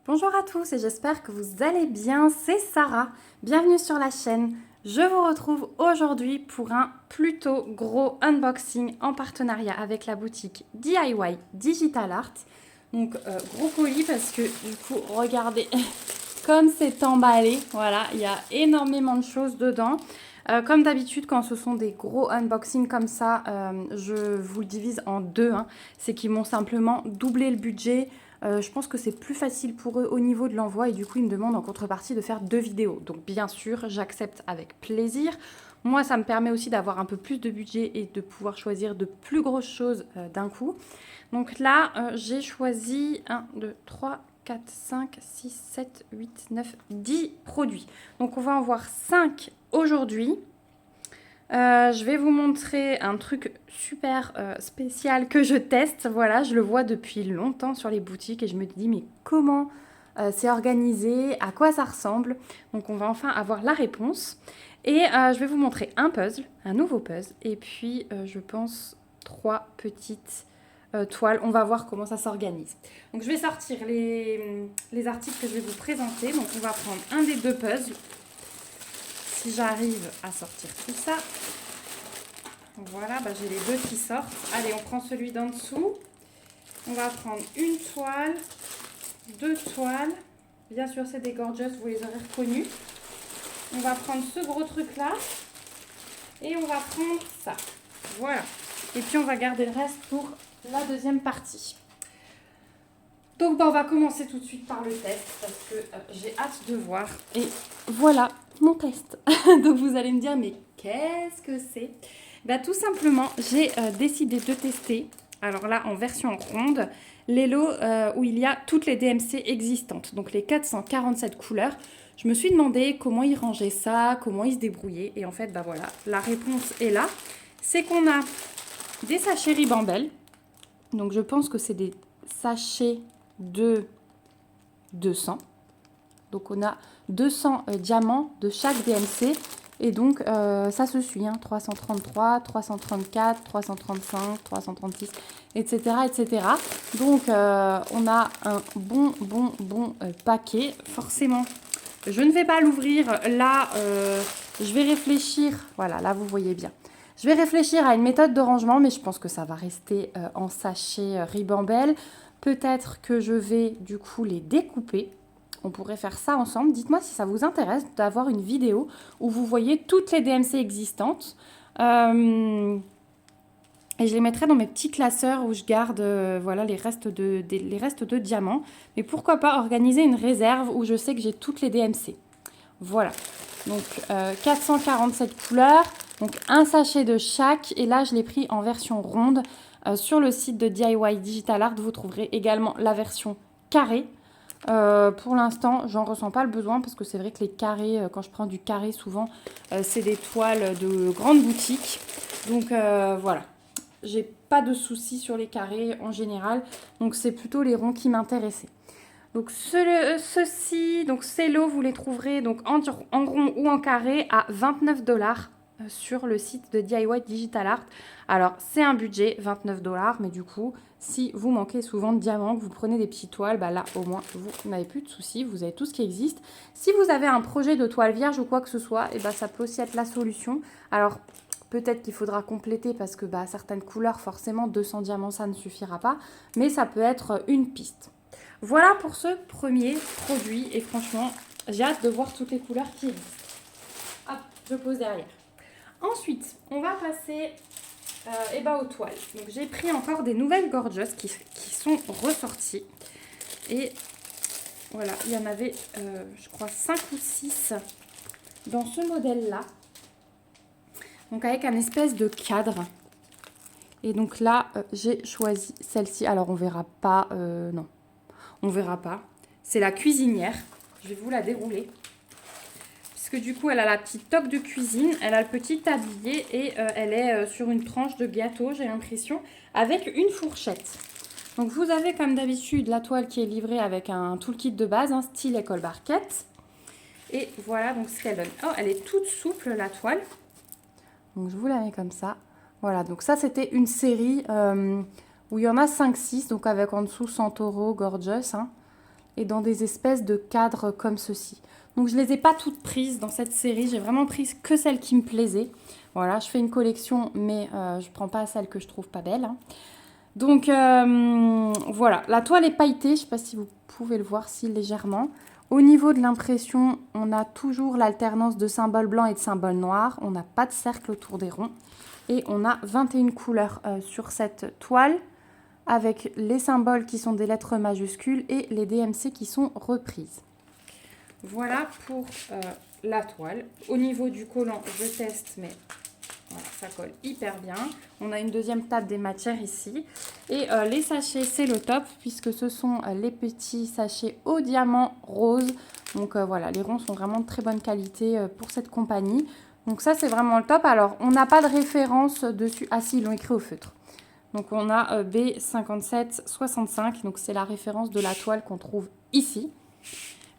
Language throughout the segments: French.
Bonjour à tous et j'espère que vous allez bien, c'est Sarah, bienvenue sur la chaîne. Je vous retrouve aujourd'hui pour un plutôt gros unboxing en partenariat avec la boutique DIY Digital Art. Donc gros colis parce que du coup regardez comme c'est emballé, voilà, il y a énormément de choses dedans. Comme d'habitude, quand ce sont des gros unboxings comme ça, je vous le divise en deux. C'est qu'ils m'ont simplement doublé le budget. Je pense que c'est plus facile pour eux au niveau de l'envoi et du coup, ils me demandent en contrepartie de faire 2 vidéos. Donc bien sûr, j'accepte avec plaisir. Moi, ça me permet aussi d'avoir un peu plus de budget et de pouvoir choisir de plus grosses choses d'un coup. Donc là, j'ai choisi 1, 2, 3, 4, 5, 6, 7, 8, 9, 10 produits. Donc on va en voir 5 aujourd'hui. Je vais vous montrer un truc super spécial que je teste. Voilà, je le vois depuis longtemps sur les boutiques et je me dis mais comment c'est organisé, à quoi ça ressemble. Donc on va enfin avoir la réponse. Et je vais vous montrer un puzzle, un nouveau puzzle. Et puis je pense 3 petites toiles. On va voir comment ça s'organise. Donc je vais sortir les articles que je vais vous présenter. Donc on va prendre un des deux puzzles. Si j'arrive à sortir tout ça. Voilà, bah j'ai les deux qui sortent. Allez, on prend celui d'en dessous. On va prendre une toile, deux toiles. Bien sûr, c'est des gorgeous, vous les aurez reconnus. On va prendre ce gros truc-là. Et on va prendre ça. Voilà. Et puis, on va garder le reste pour la deuxième partie. Donc, bah, on va commencer tout de suite par le test parce que j'ai hâte de voir. Et voilà mon test. Donc, vous allez me dire, mais qu'est-ce que c'est ? Bah, tout simplement, j'ai décidé de tester, alors là en version ronde, les lots où il y a toutes les DMC existantes, donc les 447 couleurs. Je me suis demandé comment ils rangeaient ça, comment ils se débrouillaient. Et en fait, bah voilà, la réponse est là. C'est qu'on a des sachets Ribambelle. Donc je pense que c'est des sachets de 200. Donc on a 200 diamants de chaque DMC. Et donc, ça se suit, 333, 334, 335, 336, etc. etc. Donc, on a un bon paquet. Forcément, je ne vais pas l'ouvrir. Là, je vais réfléchir. Voilà, là, vous voyez bien. Je vais réfléchir à une méthode de rangement, mais je pense que ça va rester en sachet Ribambelle. Peut-être que je vais, du coup, les découper. On pourrait faire ça ensemble. Dites-moi si ça vous intéresse d'avoir une vidéo où vous voyez toutes les DMC existantes. Et je les mettrai dans mes petits classeurs où je garde voilà, les restes de diamants. Mais pourquoi pas organiser une réserve où je sais que j'ai toutes les DMC. Voilà. Donc 447 couleurs. Donc un sachet de chaque. Et là, je l'ai pris en version ronde. Sur le site de DIY Digital Art, vous trouverez également la version carrée. Pour l'instant, j'en ressens pas le besoin parce que c'est vrai que les carrés, quand je prends du carré, souvent, c'est des toiles de grande boutique. Donc voilà, j'ai pas de soucis sur les carrés en général. Donc c'est plutôt les ronds qui m'intéressaient. Donc ceux-ci, donc ces lots, vous les trouverez donc en rond ou en carré à 29 $ sur le site de DIY Digital Art. Alors c'est un budget 29 $, mais du coup, si vous manquez souvent de diamants, que vous prenez des petites toiles, bah là au moins vous n'avez plus de soucis, vous avez tout ce qui existe. Si vous avez un projet de toile vierge ou quoi que ce soit, et bah ça peut aussi être la solution. Alors peut-être qu'il faudra compléter parce que bah, certaines couleurs, forcément 200 diamants ça ne suffira pas, mais ça peut être une piste. Voilà pour ce premier produit et franchement, j'ai hâte de voir toutes les couleurs qui existent. Hop, je pose derrière. Ensuite, on va passer aux toiles. Donc j'ai pris encore des nouvelles gorgeous qui sont ressorties. Et voilà, il y en avait, je crois, 5 ou 6 dans ce modèle-là. Donc avec un espèce de cadre. Et donc là, j'ai choisi celle-ci. Alors on verra pas, non. On verra pas. C'est la cuisinière. Je vais vous la dérouler. Puisque du coup, elle a la petite toque de cuisine. Elle a le petit tablier et elle est sur une tranche de gâteau, j'ai l'impression, avec une fourchette. Donc vous avez comme d'habitude la toile qui est livrée avec un toolkit de base, un style école barquette. Et voilà donc ce qu'elle donne. Oh, elle est toute souple la toile. Donc je vous la mets comme ça. Voilà, donc ça c'était une série où il y en a 5-6, donc avec en dessous Santoro, Gorgeous. et dans des espèces de cadres comme ceci. Donc je ne les ai pas toutes prises dans cette série, j'ai vraiment pris que celles qui me plaisaient. Voilà, je fais une collection, mais je ne prends pas celle que je trouve pas belle. Hein. Donc voilà, la toile est pailletée, je ne sais pas si vous pouvez le voir si légèrement. Au niveau de l'impression, on a toujours l'alternance de symboles blancs et de symboles noirs. On n'a pas de cercle autour des ronds. Et on a 21 couleurs sur cette toile, avec les symboles qui sont des lettres majuscules et les DMC qui sont reprises. Voilà pour la toile. Au niveau du collant, je teste, mais voilà, ça colle hyper bien. On a une deuxième table des matières ici. Et les sachets, c'est le top, puisque ce sont les petits sachets au diamant rose. Donc voilà, les ronds sont vraiment de très bonne qualité pour cette compagnie. Donc ça, c'est vraiment le top. Alors, on n'a pas de référence dessus. Ah si, ils l'ont écrit au feutre. Donc on a B5765, donc c'est la référence de la toile qu'on trouve ici.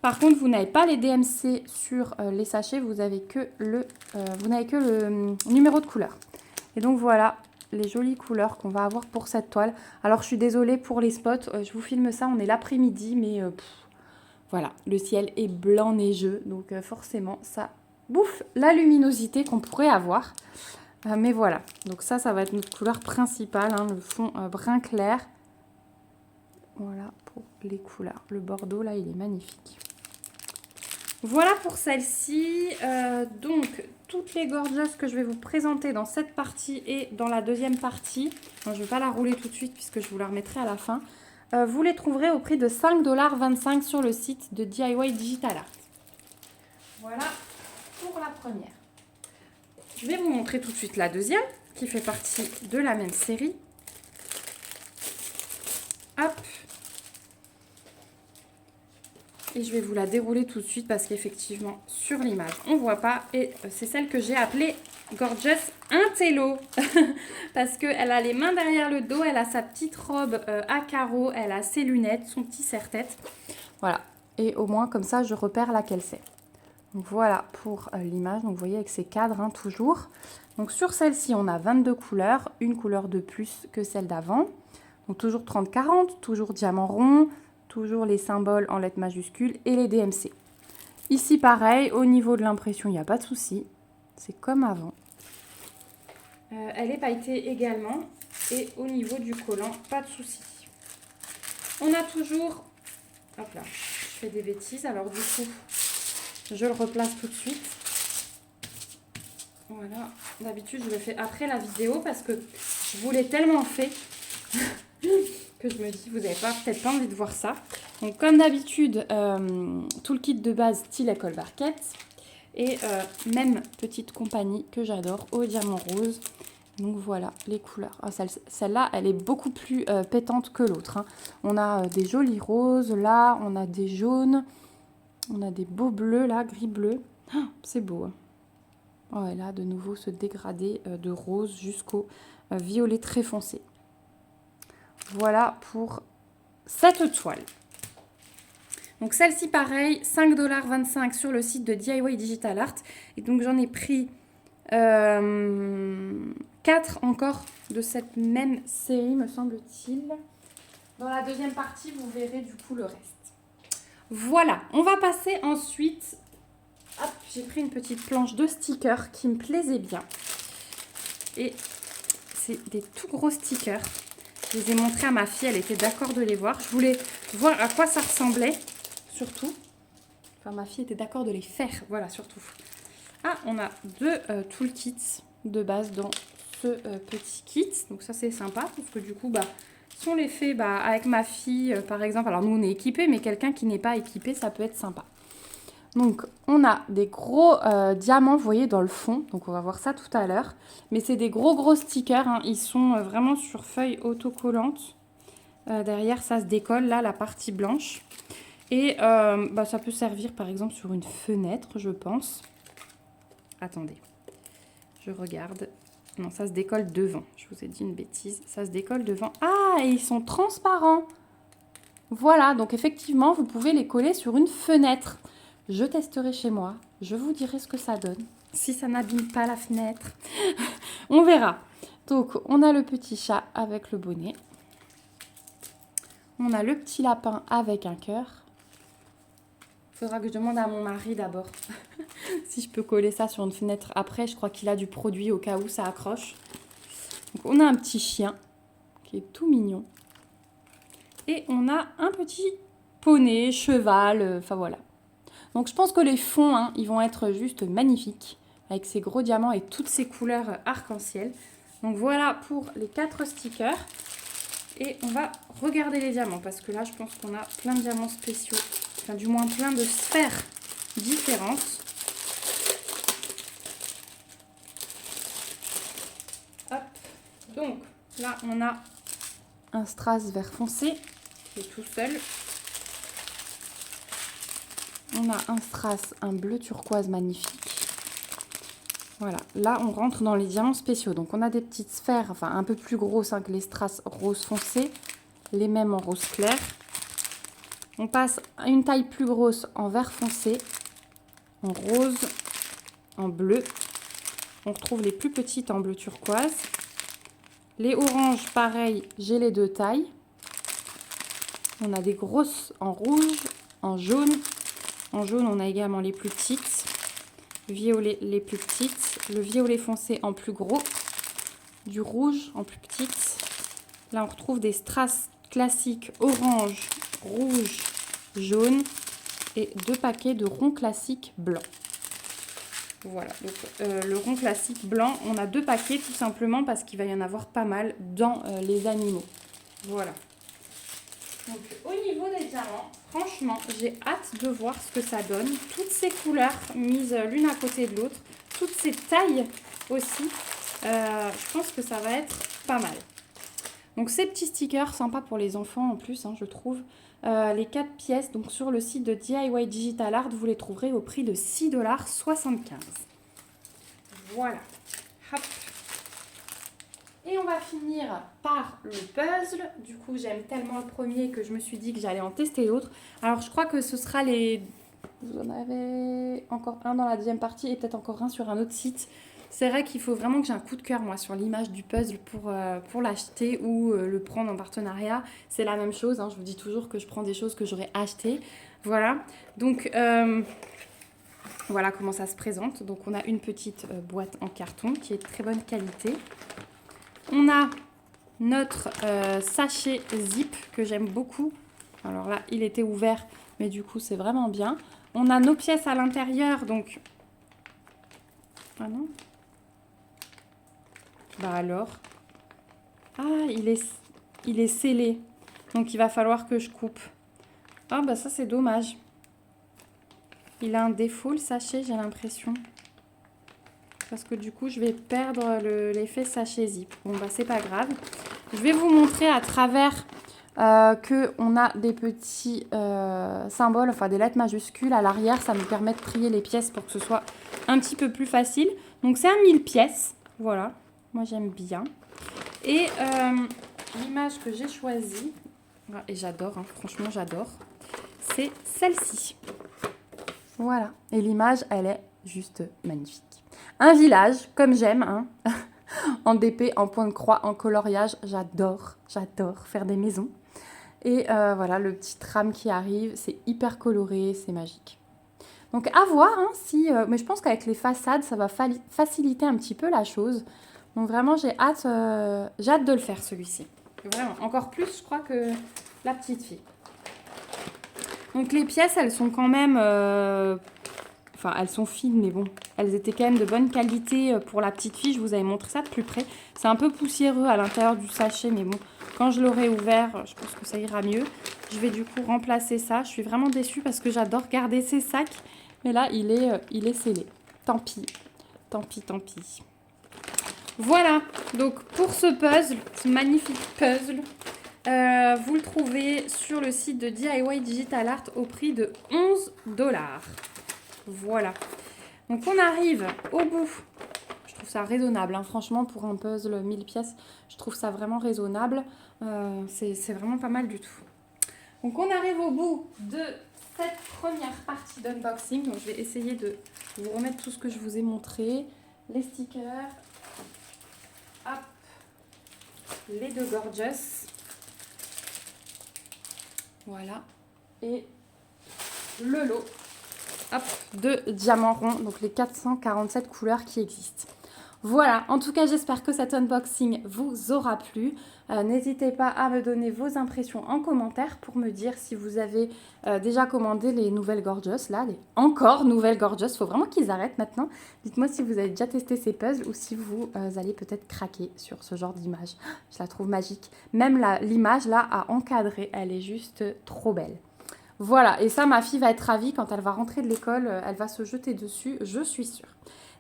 Par contre, vous n'avez pas les DMC sur les sachets, vous n'avez que le numéro de couleur. Et donc voilà les jolies couleurs qu'on va avoir pour cette toile. Alors je suis désolée pour les spots, je vous filme ça, on est l'après-midi, mais voilà, le ciel est blanc neigeux, donc forcément ça bouffe la luminosité qu'on pourrait avoir. Mais voilà, donc ça va être notre couleur principale, hein, le fond brun clair. Voilà pour les couleurs. Le bordeaux, là, il est magnifique. Voilà pour celle-ci. Donc, toutes les gorgeous que je vais vous présenter dans cette partie et dans la deuxième partie, je ne vais pas la rouler tout de suite puisque je vous la remettrai à la fin, vous les trouverez au prix de 5,25 $ sur le site de DIY Digital Art. Voilà pour la première. Je vais vous montrer tout de suite la deuxième, qui fait partie de la même série. Hop. Et je vais vous la dérouler tout de suite parce qu'effectivement, sur l'image, on ne voit pas. Et c'est celle que j'ai appelée Gorgeous Intello. Parce qu'elle a les mains derrière le dos, elle a sa petite robe à carreaux, elle a ses lunettes, son petit serre-tête. Voilà. Et au moins, comme ça, je repère laquelle c'est. Donc voilà pour l'image, donc vous voyez avec ces cadres hein, toujours. Donc sur celle-ci, on a 22 couleurs, une couleur de plus que celle d'avant. Donc toujours 30-40, toujours diamant rond, toujours les symboles en lettres majuscules et les DMC. Ici pareil, au niveau de l'impression, il n'y a pas de souci, c'est comme avant. Elle est pailletée également et au niveau du collant, pas de souci. On a toujours, hop là, je fais des bêtises, alors du coup, je le replace tout de suite. Voilà, d'habitude je le fais après la vidéo parce que je vous l'ai tellement fait que je me dis vous n'avez peut-être pas envie de voir ça. Donc comme d'habitude, tout le kit de base style école barquette et même petite compagnie que j'adore au diamant rose. Donc voilà les couleurs. Ah, celle-là, elle est beaucoup plus pétante que l'autre. Hein. On a des jolis roses, là on a des jaunes. On a des beaux bleus là, gris-bleu. Oh, c'est beau. Hein. Oh, et là, de nouveau, ce dégradé de rose jusqu'au violet très foncé. Voilà pour cette toile. Donc celle-ci, pareil, 5,25 $ sur le site de DIY Digital Art. Et donc j'en ai pris 4 encore de cette même série, me semble-t-il. Dans la deuxième partie, vous verrez du coup le reste. Voilà, on va passer ensuite, hop, j'ai pris une petite planche de stickers qui me plaisait bien. Et c'est des tout gros stickers. Je les ai montrés à ma fille, elle était d'accord de les voir. Je voulais voir à quoi ça ressemblait, surtout. Enfin, ma fille était d'accord de les faire, voilà, surtout. Ah, on a deux toolkits de base dans ce petit kit. Donc ça, c'est sympa, parce que du coup, si on les fait avec ma fille, par exemple, alors nous on est équipés, mais quelqu'un qui n'est pas équipé, ça peut être sympa. Donc on a des gros diamants, vous voyez, dans le fond, donc on va voir ça tout à l'heure. Mais c'est des gros stickers, hein. Ils sont vraiment sur feuille autocollante. Derrière, ça se décolle, là, la partie blanche. Et ça peut servir, par exemple, sur une fenêtre, je pense. Attendez, je regarde. Non, ça se décolle devant. Je vous ai dit une bêtise. Ça se décolle devant. Ah, et ils sont transparents. Voilà, donc effectivement, vous pouvez les coller sur une fenêtre. Je testerai chez moi. Je vous dirai ce que ça donne. Si ça n'abîme pas la fenêtre. On verra. Donc, on a le petit chat avec le bonnet. On a le petit lapin avec un cœur. Faudra que je demande à mon mari d'abord si je peux coller ça sur une fenêtre après. Je crois qu'il a du produit au cas où ça accroche. Donc on a un petit chien qui est tout mignon. Et on a un petit poney, cheval, enfin voilà. Donc je pense que les fonds, hein, ils vont être juste magnifiques avec ces gros diamants et toutes ces couleurs arc-en-ciel. Donc voilà pour les 4 stickers. Et on va regarder les diamants parce que là je pense qu'on a plein de diamants spéciaux. Enfin du moins plein de sphères différentes. Hop. Donc là on a un strass vert foncé qui est tout seul. On a un strass, un bleu turquoise magnifique. Voilà, là on rentre dans les diamants spéciaux. Donc on a des petites sphères, enfin un peu plus grosses que les strass rose foncé, les mêmes en rose clair. On passe à une taille plus grosse en vert foncé, en rose, en bleu. On retrouve les plus petites en bleu turquoise. Les oranges, pareil, j'ai les 2 tailles. On a des grosses en rouge, en jaune. En jaune, on a également les plus petites. Violet, les plus petites. Le violet foncé en plus gros. Du rouge en plus petite. Là, on retrouve des strass classiques orange, rouge, jaune. Et 2 paquets de ronds classiques blancs. Voilà, donc le rond classique blanc, on a 2 paquets tout simplement parce qu'il va y en avoir pas mal dans les animaux. Voilà. Donc au niveau des diamants, franchement, j'ai hâte de voir ce que ça donne. Toutes ces couleurs mises l'une à côté de l'autre, toutes ces tailles aussi, je pense que ça va être pas mal. Donc ces petits stickers, sympas pour les enfants en plus, hein, je trouve. Les 4 pièces, donc sur le site de DIY Digital Art, vous les trouverez au prix de 6,75 $. Voilà. Hop. Et on va finir par le puzzle. Du coup, j'aime tellement le premier que je me suis dit que j'allais en tester d'autres. Alors, je crois que ce sera les... Vous en avez encore un dans la deuxième partie et peut-être encore un sur un autre site. C'est vrai qu'il faut vraiment que j'ai un coup de cœur, moi, sur l'image du puzzle pour l'acheter ou le prendre en partenariat. C'est la même chose, hein. Je vous dis toujours que je prends des choses que j'aurais achetées. Voilà. Donc, voilà comment ça se présente. Donc, on a une petite boîte en carton qui est de très bonne qualité. On a notre sachet zip que j'aime beaucoup. Alors là, il était ouvert, mais du coup, c'est vraiment bien. On a nos pièces à l'intérieur, donc... Ah non. Bah alors. Ah, il est scellé. Donc, il va falloir que je coupe. Ah, bah ça, c'est dommage. Il a un défaut, le sachet, j'ai l'impression. Parce que du coup, je vais perdre l'effet sachet zip. Bon, bah, c'est pas grave. Je vais vous montrer à travers qu'on a des petits symboles, enfin des lettres majuscules à l'arrière. Ça me permet de trier les pièces pour que ce soit un petit peu plus facile. Donc, c'est un 1000 pièces. Voilà. Moi, j'aime bien. Et l'image que j'ai choisie, et j'adore, hein, franchement, j'adore, c'est celle-ci. Voilà. Et l'image, elle est juste magnifique. Un village, comme j'aime, hein. En DP, en point de croix, en coloriage. J'adore faire des maisons. Et voilà, le petit tram qui arrive, c'est hyper coloré, c'est magique. Donc à voir, hein, si, mais je pense qu'avec les façades, ça va faciliter un petit peu la chose. Donc vraiment, j'ai hâte de le faire, celui-ci. Vraiment, encore plus, je crois, que la petite fille. Donc les pièces, elles sont quand même... Enfin, elles sont fines, mais bon, elles étaient quand même de bonne qualité pour la petite fille. Je vous avais montré ça de plus près. C'est un peu poussiéreux à l'intérieur du sachet, mais bon, quand je l'aurai ouvert, je pense que ça ira mieux. Je vais du coup remplacer ça. Je suis vraiment déçue parce que j'adore garder ces sacs. Mais là, il est scellé. Tant pis, tant pis, tant pis. Voilà, donc pour ce puzzle, ce magnifique puzzle, vous le trouvez sur le site de DIY Digital Art au prix de 11 $. Voilà. Donc on arrive au bout. Je trouve ça raisonnable, hein. Franchement, pour un puzzle 1000 pièces, je trouve ça vraiment raisonnable. C'est vraiment pas mal du tout. Donc on arrive au bout de cette première partie d'unboxing. Donc je vais essayer de vous remettre tout ce que je vous ai montré. Les stickers. Hop. Les 2 Gorgeous. Voilà. Et le lot hop, de diamants ronds, donc les 447 couleurs qui existent. Voilà, en tout cas, j'espère que cet unboxing vous aura plu. N'hésitez pas à me donner vos impressions en commentaire pour me dire si vous avez déjà commandé les nouvelles Gorgeous, là, les encore nouvelles Gorgeous. Il faut vraiment qu'ils arrêtent maintenant. Dites-moi si vous avez déjà testé ces puzzles ou si vous allez peut-être craquer sur ce genre d'image. Je la trouve magique. Même l'image, là, à encadrer, elle est juste trop belle. Voilà, et ça, ma fille va être ravie quand elle va rentrer de l'école, elle va se jeter dessus, je suis sûre.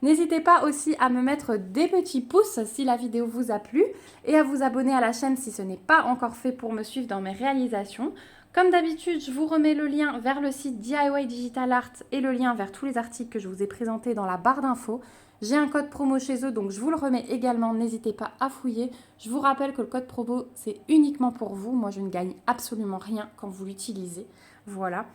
N'hésitez pas aussi à me mettre des petits pouces si la vidéo vous a plu et à vous abonner à la chaîne si ce n'est pas encore fait pour me suivre dans mes réalisations. Comme d'habitude, je vous remets le lien vers le site DIY Digital Art et le lien vers tous les articles que je vous ai présentés dans la barre d'infos. J'ai un code promo chez eux, donc je vous le remets également, n'hésitez pas à fouiller. Je vous rappelle que le code promo, c'est uniquement pour vous. Moi, je ne gagne absolument rien quand vous l'utilisez. Voilà.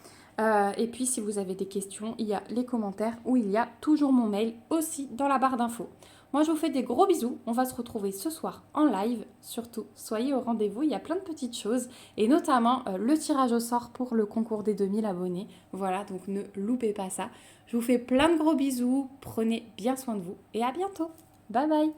Et puis, si vous avez des questions, il y a les commentaires ou il y a toujours mon mail aussi dans la barre d'infos. Moi, je vous fais des gros bisous. On va se retrouver ce soir en live. Surtout, soyez au rendez-vous. Il y a plein de petites choses et notamment le tirage au sort pour le concours des 2000 abonnés. Voilà, donc ne loupez pas ça. Je vous fais plein de gros bisous. Prenez bien soin de vous et à bientôt. Bye bye.